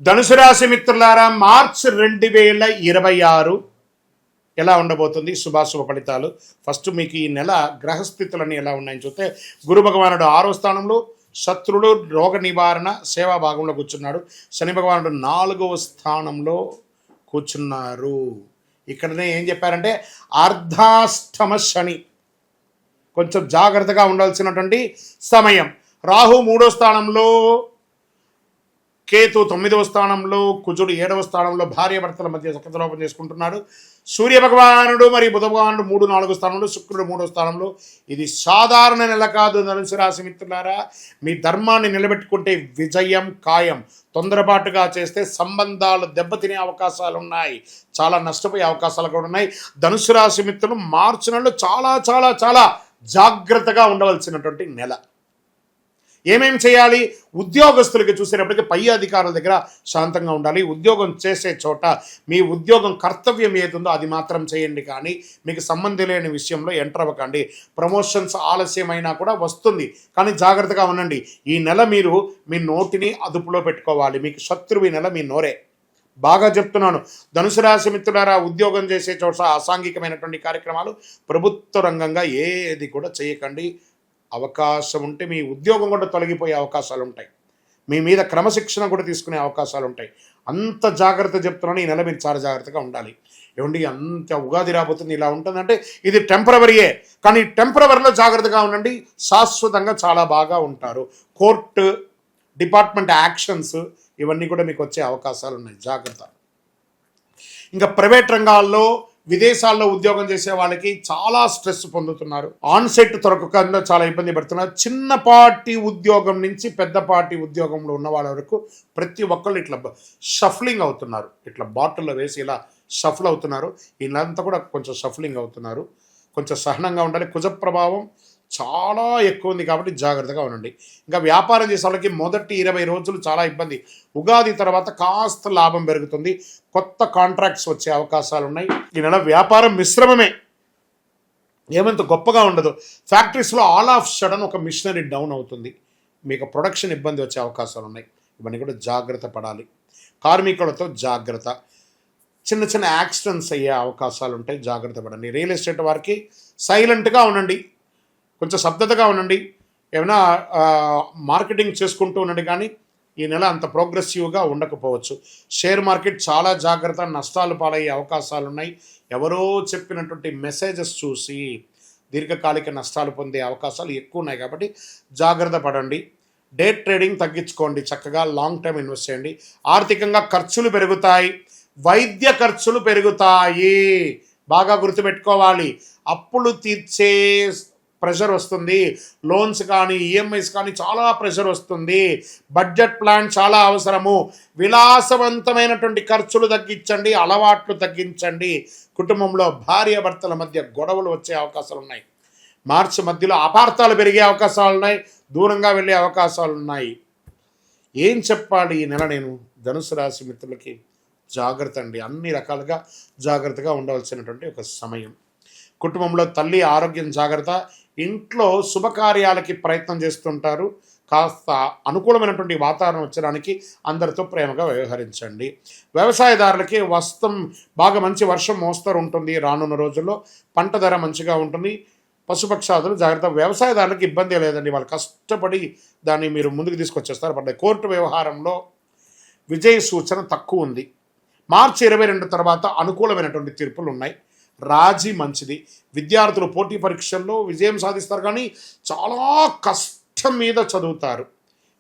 ధనుసు రాశి మిత్రులారా, మార్చ్ 2026 ఎలా ఉండబోతుంది? శుభాశుభ ఫలితాలు. ఫస్ట్ మీకు ఈ నెల గ్రహస్థితులన్నీ ఎలా ఉన్నాయని చూస్తే, గురు భగవానుడు 6వ స్థానంలో, శత్రుడు రోగ నివారణ సేవా భాగంలో కూర్చున్నాడు. శని భగవానుడు 4వ స్థానంలో కూర్చున్నారు. ఇక్కడనే ఏం చెప్పారంటే అర్ధాష్టమ శని, కొంచెం జాగ్రత్తగా ఉండాల్సినటువంటి సమయం. రాహు 3వ స్థానంలో, కేతు 9వ స్థానంలో, కుజుడు 7వ స్థానంలో భార్యాభర్తల మధ్య సఖ్యతలోపం చేసుకుంటున్నాడు. సూర్య భగవానుడు మరియు బుధ భగవానుడు 3, 4 స్థానంలో, శుక్రుడు 3వ స్థానంలో. ఇది సాధారణ నెల కాదు ధనుసు రాశి మిత్రులారా. మీ ధర్మాన్ని నిలబెట్టుకుంటే విజయం ఖాయం. తొందరపాటుగా చేస్తే సంబంధాలు దెబ్బతినే అవకాశాలు ఉన్నాయి, చాలా నష్టపోయే అవకాశాలు కూడా ఉన్నాయి. ధనుసు రాశి మిత్రులు మార్చి నెలలో చాలా చాలా చాలా జాగ్రత్తగా ఉండవలసినటువంటి నెల. ఏమేం చేయాలి? ఉద్యోగస్తులకి చూసేటప్పటికీ పై అధికారుల దగ్గర శాంతంగా ఉండాలి. ఉద్యోగం చేసే చోట మీ ఉద్యోగం కర్తవ్యం ఏదుందో అది మాత్రం చేయండి, కానీ మీకు సంబంధం లేని విషయంలో ఎంటర్ అవ్వకండి. ప్రమోషన్స్ ఆలస్యమైనా కూడా వస్తుంది, కానీ జాగ్రత్తగా ఉండండి. ఈ నెల మీరు మీ నోటిని అదుపులో పెట్టుకోవాలి. మీకు శత్రువు ఈ నెల మీ నోరే. బాగా చెప్తున్నాను. ధనుసు రాశి మిత్రులారా, ఉద్యోగం చేసే చోట అసాంఘికమైనటువంటి కార్యక్రమాలు ప్రభుత్వ రంగంగా ఏది కూడా చేయకండి. అవకాశం ఉంటే మీ ఉద్యోగం కూడా తొలగిపోయే అవకాశాలు ఉంటాయి. మీ మీద క్రమశిక్షణ కూడా తీసుకునే అవకాశాలు ఉంటాయి. అంత జాగ్రత్త చెప్తున్నాను. ఈ నెల మీరు చాలా జాగ్రత్తగా ఉండాలి. ఏమండి, అంత ఉగాది రాబోతుంది, ఇలా ఉంటుందంటే ఇది టెంపరవరీయే, కానీ టెంపరవరీలో జాగ్రత్తగా ఉండండి. శాశ్వతంగా చాలా బాగా ఉంటారు. కోర్టు డిపార్ట్మెంట్ యాక్షన్స్ ఇవన్నీ కూడా మీకు వచ్చే అవకాశాలు ఉన్నాయి. జాగ్రత్త. ఇంకా ప్రైవేట్ రంగాల్లో, విదేశాల్లో ఉద్యోగం చేసే వాళ్ళకి చాలా స్ట్రెస్ పొందుతున్నారు. ఆన్సెట్ దొరకకుండా చాలా ఇబ్బంది పడుతున్నారు. చిన్నపాటి ఉద్యోగం నుంచి పెద్దపాటి ఉద్యోగంలో ఉన్న వాళ్ళ వరకు ప్రతి ఒక్కళ్ళు ఇట్లా షఫ్లింగ్ అవుతున్నారు. ఇట్లా బాటిల్లో వేసి ఇలా షఫల్ అవుతున్నారు. వీళ్ళంతా కూడా కొంచెం షఫ్లింగ్ అవుతున్నారు. కొంచెం సహనంగా ఉండాలి. కుజ ప్రభావం చాలా ఎక్కువ ఉంది కాబట్టి జాగ్రత్తగా ఉండండి. ఇంకా వ్యాపారం చేసే వాళ్ళకి మొదటి 20 రోజులు చాలా ఇబ్బంది. ఉగాది తర్వాత కాస్త లాభం పెరుగుతుంది. కొత్త కాంట్రాక్ట్స్ వచ్చే అవకాశాలు ఉన్నాయి. ఈ నెల వ్యాపారం మిశ్రమమే, ఏమంత గొప్పగా ఉండదు. ఫ్యాక్టరీస్లో ఆల్ ఆఫ్ సడన్ ఒక మిషనరీ డౌన్ అవుతుంది. మీకు ప్రొడక్షన్ ఇబ్బంది వచ్చే అవకాశాలు ఉన్నాయి. ఇవన్నీ కూడా జాగ్రత్త పడాలి. కార్మికులతో జాగ్రత్త. చిన్న చిన్న యాక్సిడెంట్స్ అయ్యే అవకాశాలు ఉంటాయి, జాగ్రత్త పడండి. రియల్ ఎస్టేట్ వారికి సైలెంట్గా ఉండండి, కొంచెం శబ్దతగా ఉండండి. ఏమైనా మార్కెటింగ్ చేసుకుంటూ ఉండండి, కానీ ఈ నెల అంత ప్రోగ్రెసివ్గా ఉండకపోవచ్చు. షేర్ మార్కెట్ చాలా జాగ్రత్త, నష్టాలు పాలయ్యే అవకాశాలు ఉన్నాయి. ఎవరో చెప్పినటువంటి మెసేజెస్ చూసి దీర్ఘకాలిక నష్టాలు పొందే అవకాశాలు ఎక్కువ ఉన్నాయి కాబట్టి జాగ్రత్త పడండి. డే ట్రేడింగ్ తగ్గించుకోండి, చక్కగా లాంగ్ టర్మ్ ఇన్వెస్ట్ చేయండి. ఆర్థికంగా ఖర్చులు పెరుగుతాయి, వైద్య ఖర్చులు పెరుగుతాయి. బాగా గుర్తుపెట్టుకోవాలి. అప్పులు తీర్చే ప్రెషర్ వస్తుంది. లోన్స్ కానీ ఈఎంఐస్ కానీ చాలా ప్రెషర్ వస్తుంది. బడ్జెట్ ప్లాన్ చాలా అవసరము. విలాసవంతమైనటువంటి ఖర్చులు తగ్గించండి, అలవాట్లు తగ్గించండి. కుటుంబంలో భార్యాభర్తల మధ్య గొడవలు వచ్చే అవకాశాలు ఉన్నాయి. మార్చి మధ్యలో అపార్థాలు పెరిగే అవకాశాలు ఉన్నాయి, దూరంగా వెళ్ళే అవకాశాలు ఉన్నాయి. ఏం చెప్పాలి ఈ నెల నేను ధనుసు రాశి మిత్రులకి? జాగ్రత్త అండి, అన్ని రకాలుగా జాగ్రత్తగా ఉండవలసినటువంటి ఒక సమయం. కుటుంబంలో తల్లి ఆరోగ్యం జాగ్రత్త. ఇంట్లో శుభకార్యాలకి ప్రయత్నం చేస్తుంటారు. కాస్త అనుకూలమైనటువంటి వాతావరణం వచ్చడానికి అందరితో ప్రేమగా వ్యవహరించండి. వ్యవసాయదారులకి బాగా మంచి వర్షం మోస్తరు ఉంటుంది. రానున్న రోజుల్లో పంట ధర మంచిగా ఉంటుంది. పశుపక్షాదులు జాగ్రత్త. వ్యవసాయదారులకు ఇబ్బంది లేదండి, వాళ్ళు కష్టపడి దాన్ని మీరు ముందుకు తీసుకొచ్చేస్తారు. బట్ కోర్టు వ్యవహారంలో విజయ సూచన తక్కువ ఉంది. మార్చి 22 తర్వాత అనుకూలమైనటువంటి తీర్పులు ఉన్నాయి. రాజీ మంచిది. విద్యార్థులు పోటీ పరీక్షల్లో విజయం సాధిస్తారు, కానీ చాలా కష్టం మీద చదువుతారు.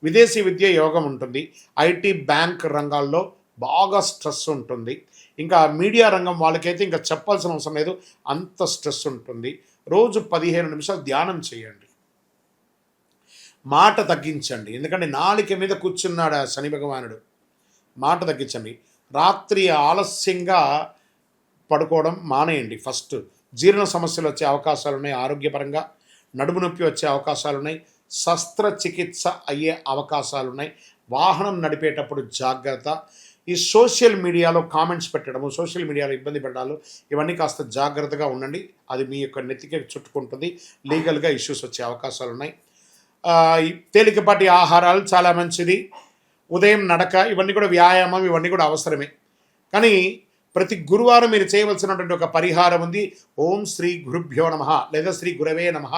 విదేశీ విద్య యోగం ఉంటుంది. ఐటీ బ్యాంక్ రంగాల్లో బాగా స్ట్రెస్ ఉంటుంది. ఇంకా మీడియా రంగం వాళ్ళకైతే ఇంకా చెప్పాల్సిన అవసరం లేదు, అంత స్ట్రెస్ ఉంటుంది. రోజు 15 నిమిషాలు ధ్యానం చేయండి. మాట తగ్గించండి, ఎందుకంటే నాలిక మీద కూర్చున్నాడు ఆ శని భగవానుడు. మాట తగ్గించండి. రాత్రి ఆలస్యంగా పడుకోవడం మానేయండి. ఫస్ట్ జీర్ణ సమస్యలు వచ్చే అవకాశాలు ఉన్నాయి. ఆరోగ్యపరంగా నడుము నొప్పి వచ్చే అవకాశాలు ఉన్నాయి. శస్త్రచికిత్స అయ్యే అవకాశాలు ఉన్నాయి. వాహనం నడిపేటప్పుడు జాగ్రత్త. ఈ సోషల్ మీడియాలో కామెంట్స్ పెట్టడము, సోషల్ మీడియాలో ఇబ్బంది పెట్టడాలు, ఇవన్నీ కాస్త జాగ్రత్తగా ఉండండి. అది మీ యొక్క నెత్తికి చుట్టుకుంటుంది. లీగల్గా ఇష్యూస్ వచ్చే అవకాశాలు ఉన్నాయి. తేలికపాటి ఆహారాలు చాలా మంచిది. ఉదయం నడక, ఇవన్నీ కూడా వ్యాయామం, ఇవన్నీ కూడా అవసరమే. కానీ ప్రతి గురువారం మీరు చేయవలసినటువంటి ఒక పరిహారం ఉంది. ఓం శ్రీ గురుభ్యో నమః లేదా శ్రీ గురవే నమః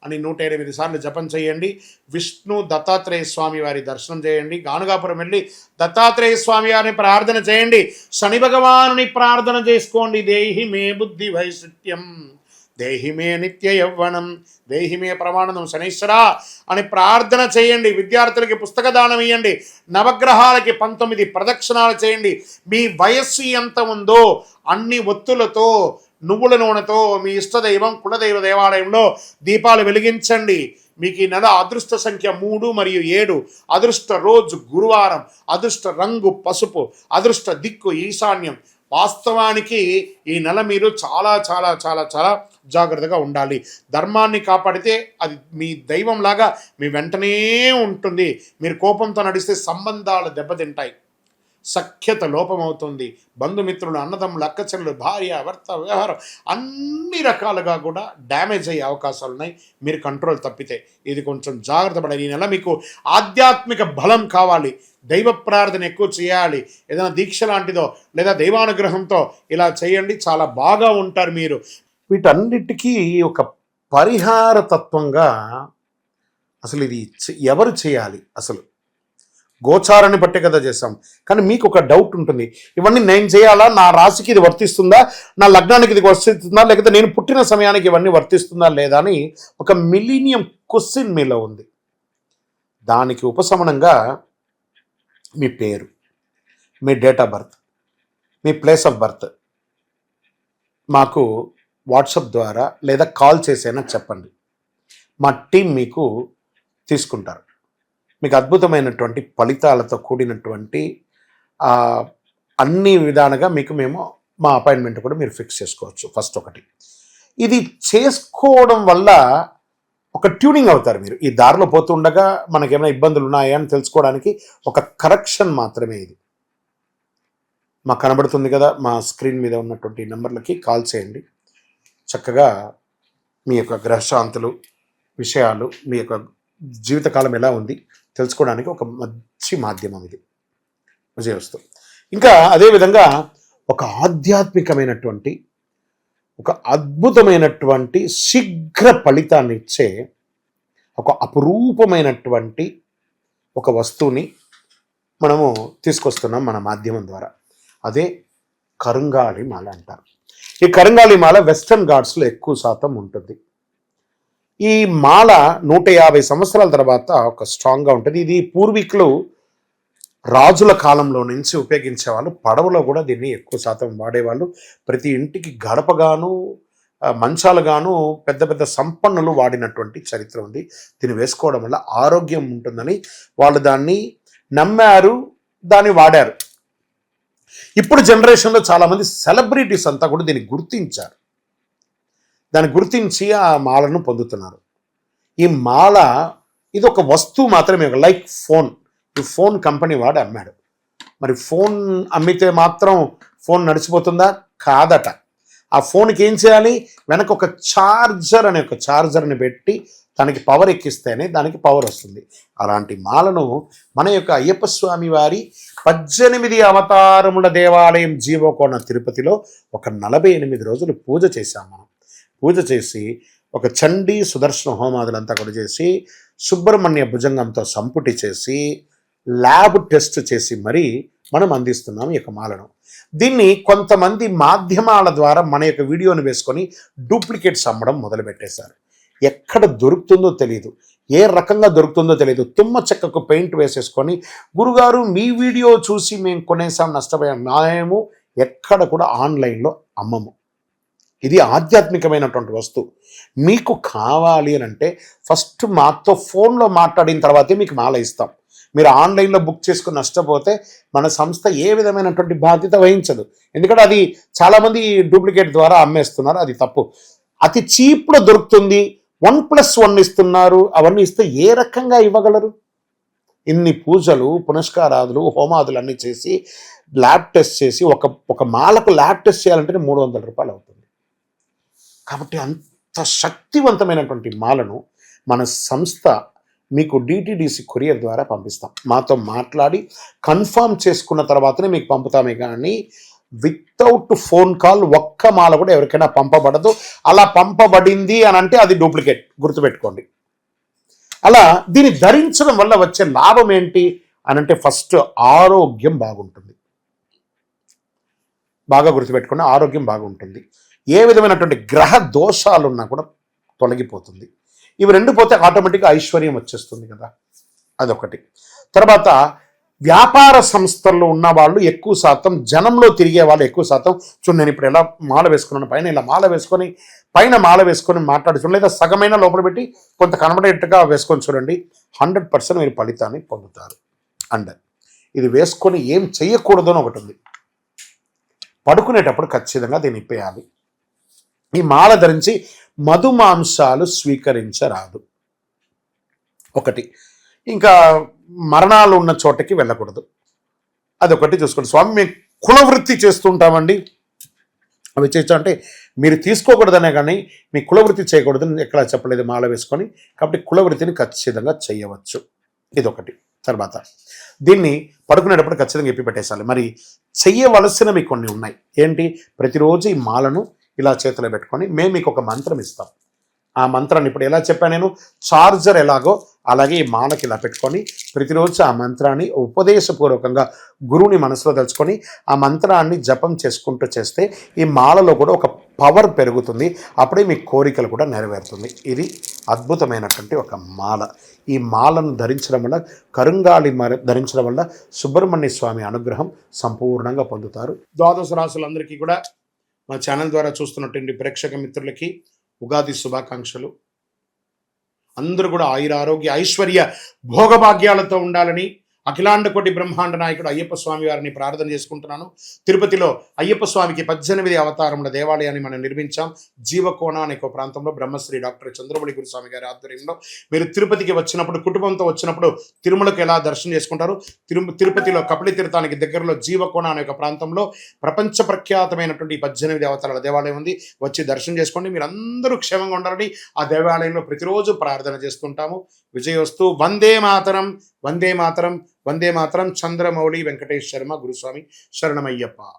అని 108 సార్లు జపం చేయండి. విష్ణు దత్తాత్రేయ స్వామి వారి దర్శనం చేయండి. గానుగాపురం వెళ్ళి దత్తాత్రేయ స్వామి వారిని ప్రార్థన చేయండి. శని భగవానుని ప్రార్థన చేసుకోండి. దేహి మే బుద్ధి వైశిట్యం, దేహి మే నిత్య యవ్వనం, దేహి మే ప్రమాణం శనీశ్వర అని ప్రార్థన చేయండి. విద్యార్థులకి పుస్తక దానం ఇవ్వండి. నవగ్రహాలకి 19 ప్రదక్షిణాలు చేయండి. మీ వయస్సు ఎంత ఉందో అన్ని ఒత్తులతో, నువ్వుల నూనెతో మీ ఇష్టదైవం కులదైవ దేవాలయంలో దీపాలు వెలిగించండి. మీకు ఈ నెల అదృష్ట సంఖ్య 3 మరియు 7, అదృష్ట రోజు గురువారం, అదృష్ట రంగు పసుపు, అదృష్ట దిక్కు ఈశాన్యం. వాస్తవానికి ఈ నెల మీరు చాలా చాలా చాలా చాలా జాగ్రత్తగా ఉండాలి. ధర్మాన్ని కాపాడితే అది మీ దైవంలాగా మీ వెంటనే ఉంటుంది. మీరు కోపంతో నడిస్తే సంబంధాలు దెబ్బతింటాయి, సఖ్యత లోపమవుతుంది. బంధుమిత్రులు, అన్నదమ్ములు, అక్కచెల్లెలు, భార్య, భర్త, వ్యవహారం అన్ని రకాలుగా కూడా డ్యామేజ్ అయ్యే అవకాశాలు ఉన్నాయి మీరు కంట్రోల్ తప్పితే. ఇది కొంచెం జాగ్రత్త పడాలి. ఈ నెల మీకు ఆధ్యాత్మిక బలం కావాలి, దైవ ప్రార్థన ఎక్కువ చేయాలి. ఏదైనా దీక్ష లాంటిదో లేదా దైవానుగ్రహంతో ఇలా చేయండి, చాలా బాగా ఉంటారు మీరు. వీటన్నిటికీ ఒక పరిహార తత్వంగా అసలు ఇది ఎవరు చేయాలి? అసలు గోచారాన్ని బట్టే కదా చేస్తాం. కానీ మీకు ఒక డౌట్ ఉంటుంది, ఇవన్నీ నేను చేయాలా, నా రాశికి ఇది వర్తిస్తుందా, నా లగ్నానికి ఇది వర్తిస్తుందా, లేకపోతే నేను పుట్టిన సమయానికి ఇవన్నీ వర్తిస్తుందా లేదా అని ఒక మిలీనియం క్వశ్చన్ మీలో ఉంది. దానికి ఉపశమనంగా మీ పేరు, మీ డేట్ ఆఫ్ బర్త్, మీ ప్లేస్ ఆఫ్ బర్త్ మాకు వాట్సాప్ ద్వారా లేదా కాల్ చేసైనా చెప్పండి. మా టీం మీకు తీసుకుంటారు. మీకు అద్భుతమైనటువంటి ఫలితాలతో కూడినటువంటి అన్ని విధాలుగా మీకు మేము మా అపాయింట్మెంట్ కూడా మీరు ఫిక్స్ చేసుకోవచ్చు. ఫస్ట్ ఒకటి, ఇది చేసుకోవడం వల్ల ఒక ట్యూనింగ్ అవుతారు మీరు. ఈ దారిలో పోతుండగా మనకేమైనా ఇబ్బందులు ఉన్నాయా అని తెలుసుకోవడానికి ఒక కరెక్షన్ మాత్రమే ఇది. మాకు కనబడుతుంది కదా, మా స్క్రీన్ మీద ఉన్నటువంటి నెంబర్లకి కాల్ చేయండి. చక్కగా మీ యొక్క గ్రహశాంతులు విషయాలు, మీ యొక్క జీవితకాలం ఎలా ఉంది తెలుసుకోవడానికి ఒక మంచి మాధ్యమం ఇది. విజయవస్తు. ఇంకా అదేవిధంగా ఒక ఆధ్యాత్మికమైనటువంటి, ఒక అద్భుతమైనటువంటి శీఘ్ర ఫలితాన్ని ఇచ్చే ఒక అపురూపమైనటువంటి ఒక వస్తువుని మనము తీసుకొస్తున్నాం మన మాధ్యమం ద్వారా. అదే కరుంగాళి మాల అంటారు. ఈ కరుంగాళి మాల వెస్టర్న్ ఘాట్స్లో ఎక్కువ శాతం ఉంటుంది. ఈ మాల 150 సంవత్సరాల తర్వాత ఒక స్ట్రాంగ్గా ఉంటుంది. ఇది పూర్వీకులు రాజుల కాలంలో నుంచి ఉపయోగించేవాళ్ళు. పడవలో కూడా దీన్ని ఎక్కువ శాతం వాడేవాళ్ళు. ప్రతి ఇంటికి గడపగాను, మంచాలుగాను పెద్ద పెద్ద సంపన్నులు వాడినటువంటి చరిత్ర ఉంది. దీన్ని వేసుకోవడం వల్ల ఆరోగ్యం ఉంటుందని వాళ్ళు దాన్ని నమ్మారు, దాన్ని వాడారు. ఇప్పుడు జనరేషన్లో చాలామంది సెలబ్రిటీస్ అంతా కూడా దీన్ని గుర్తించారు. దాన్ని గుర్తించి ఆ మాలను పొందుతున్నారు. ఈ మాల ఇది ఒక వస్తువు మాత్రమే, లైక్ ఫోన్. ఈ ఫోన్ కంపెనీ వాడు అమ్మాడు. మరి ఫోన్ అమ్మితే మాత్రం ఫోన్ నడిచిపోతుందా? కాదట. ఆ ఫోన్కి ఏం చేయాలి? వెనక ఒక ఛార్జర్ అనే ఒక ఛార్జర్ని పెట్టి దానికి పవర్ ఎక్కిస్తేనే దానికి పవర్ వస్తుంది. అలాంటి మాలను మన యొక్క అయ్యప్ప స్వామి వారి 18 అవతారముల దేవాలయం జీవకోణ తిరుపతిలో ఒక 48 రోజులు పూజ చేశాం మనం. పూజ చేసి ఒక చండీ సుదర్శన హోమాదులంతా కూడా చేసి సుబ్రహ్మణ్య భుజంగంతో సంపుటి చేసి ల్యాబ్ టెస్ట్ చేసి మరీ మనం అందిస్తున్నాం ఈ యొక్క మాలను. దీన్ని కొంతమంది మాధ్యమాల ద్వారా మన యొక్క వీడియోని వేసుకొని డూప్లికేట్స్ అమ్మడం మొదలుపెట్టేశారు. ఎక్కడ దొరుకుతుందో తెలియదు, ఏ రకంగా దొరుకుతుందో తెలియదు. తుమ్మ చెక్కకు పెయింట్ వేసేసుకొని, గురుగారు మీ వీడియో చూసి మేము కొనేసాం, నష్టపోయాం. మేము ఎక్కడ కూడా ఆన్లైన్లో అమ్మము. ఇది ఆధ్యాత్మికమైనటువంటి వస్తువు. మీకు కావాలి అని అంటే ఫస్ట్ మాతో ఫోన్లో మాట్లాడిన తర్వాతే మీకు మాల ఇస్తాం. మీరు ఆన్లైన్లో బుక్ చేసుకుని నష్టపోతే మన సంస్థ ఏ విధమైనటువంటి బాధ్యత వహించదు. ఎందుకంటే అది చాలామంది డూప్లికేట్ ద్వారా అమ్మేస్తున్నారు, అది తప్పు. అతి చీప్లో దొరుకుతుంది, 1+1 ఇస్తున్నారు. అవన్నీ ఇస్తే ఏ రకంగా ఇవ్వగలరు? ఇన్ని పూజలు, పునస్కారాదులు, హోమాదులు అన్నీ చేసి ల్యాబ్ టెస్ట్ చేసి ఒక మాలకు ల్యాబ్ టెస్ట్ చేయాలంటే 300 రూపాయలు అవుతుంది. కాబట్టి అంత శక్తివంతమైనటువంటి మాలను మన సంస్థ మీకు డిటిడిసి కొరియర్ ద్వారా పంపిస్తాం. మాతో మాట్లాడి కన్ఫర్మ్ చేసుకున్న తర్వాతనే మీకు పంపుతామే కానీ వితౌట్ ఫోన్ కాల్ ఒక్క మాల కూడా ఎవరికైనా పంపబడదు. అలా పంపబడింది అని అంటే అది డూప్లికేట్, గుర్తుపెట్టుకోండి. అలా దీన్ని ధరించడం వల్ల వచ్చే లాభం ఏంటి అని అంటే ఫస్ట్ ఆరోగ్యం బాగుంటుంది. బాగా గుర్తుపెట్టుకోండి, ఆరోగ్యం బాగుంటుంది. ఏ విధమైనటువంటి గ్రహ దోషాలున్నా కూడా తొలగిపోతుంది. ఇవి రెండు పోతే ఆటోమేటిక్గా ఐశ్వర్యం వచ్చేస్తుంది కదా, అదొకటి. తర్వాత వ్యాపార సంస్థల్లో ఉన్న వాళ్ళు ఎక్కువ శాతం, జనంలో తిరిగే వాళ్ళు ఎక్కువ శాతం, చూడండి నేను ఇప్పుడు ఎలా మాల వేసుకున్నాను, పైన ఇలా మాల వేసుకొని పైన మాల వేసుకొని మాట్లాడుతున్నాను, లేదా సగమైన లోపల పెట్టి కొంత కనబడేట్టుగా వేసుకొని చూడండి, 100% మీరు ఫలితాన్ని పొందుతారు. అండ్ ఇది వేసుకొని ఏం చెయ్యకూడదు అని ఒకటి ఉంది. పడుకునేటప్పుడు ఖచ్చితంగా దీన్ని ఇప్పేయాలి. ఈ మాల ధరించి మధుమాంసాలు స్వీకరించరాదు ఒకటి. ఇంకా మరణాలు ఉన్న చోటకి వెళ్ళకూడదు, అదొకటి చూసుకోండి. స్వామి మేము కులవృత్తి చేస్తుంటామండి, అవి చేయొచ్చు అంటే మీరు తీసుకోకూడదనే కానీ మీ కులవృత్తి చేయకూడదని ఎక్కడా చెప్పలేదు మాల వేసుకొని. కాబట్టి కులవృత్తిని ఖచ్చితంగా చేయవచ్చు, ఇదొకటి. తర్వాత దీన్ని పడుకునేటప్పుడు ఖచ్చితంగా ఎప్పి పెట్టేసాలి. మరి చెయ్యవలసినవి కొన్ని ఉన్నాయి. ఏంటి? ప్రతిరోజు ఈ మాలను ఇలా చేతిలో పెట్టుకొని మేము మీకు ఒక మంత్రం ఇస్తాం. ఆ మంత్రాన్ని ఇప్పుడు ఎలా చెప్పాను నేను, చార్జర్ ఎలాగో అలాగే ఈ మాలకి ఇలా పెట్టుకొని ప్రతిరోజు ఆ మంత్రాన్ని ఉపదేశపూర్వకంగా గురువుని మనసులో తలుచుకొని ఆ మంత్రాన్ని జపం చేసుకుంటూ చేస్తే ఈ మాలలో కూడా ఒక పవర్ పెరుగుతుంది. అప్పుడే మీ కోరికలు కూడా నెరవేరుతుంది. ఇది అద్భుతమైనటువంటి ఒక మాల. ఈ మాలను ధరించడం వల్ల, కరుంగాళి ధరించడం వల్ల సుబ్రహ్మణ్య స్వామి అనుగ్రహం సంపూర్ణంగా పొందుతారు. ద్వాదశ రాశులందరికీ కూడా మా ఛానల్ ద్వారా చూస్తున్నటువంటి ప్రేక్షక మిత్రులకి ఉగాది శుభాకాంక్షలు. అందరూ కూడా ఆయుర ఆరోగ్య ఐశ్వర్య భోగభాగ్యాలతో ఉండాలని అఖిలాండ కోటి బ్రహ్మాండ నాయకుడు అయ్యప్ప స్వామి వారిని ప్రార్థన చేసుకుంటున్నాను. తిరుపతిలో అయ్యప్ప స్వామికి 18 అవతారముల దేవాలయాన్ని మనం నిర్మించాం. జీవకోణ అనే ఒక ప్రాంతంలో బ్రహ్మశ్రీ డాక్టర్ చంద్రమౌళి గురుస్వామి గారి ఆధ్వర్యంలో. మీరు తిరుపతికి వచ్చినప్పుడు, కుటుంబంతో వచ్చినప్పుడు తిరుమలకు ఎలా దర్శనం చేసుకుంటారు, తిరుపతిలో కపిలి తీర్థానికి దగ్గరలో జీవకోణ అనే ఒక ప్రాంతంలో ప్రపంచ ప్రఖ్యాతమైనటువంటి 18 అవతారాల దేవాలయం ఉంది. వచ్చి దర్శనం చేసుకోండి. మీరు అందరూ క్షేమంగా ఉండాలని ఆ దేవాలయంలో ప్రతిరోజు ప్రార్థన చేస్తుంటాము. విజయోస్తు. వందే మాతరం, వందే మాతరం, వందే మాతరం. చంద్రమౌళి వెంకటేష్ శర్మ గురుస్వామి. శరణమయ్యప్ప.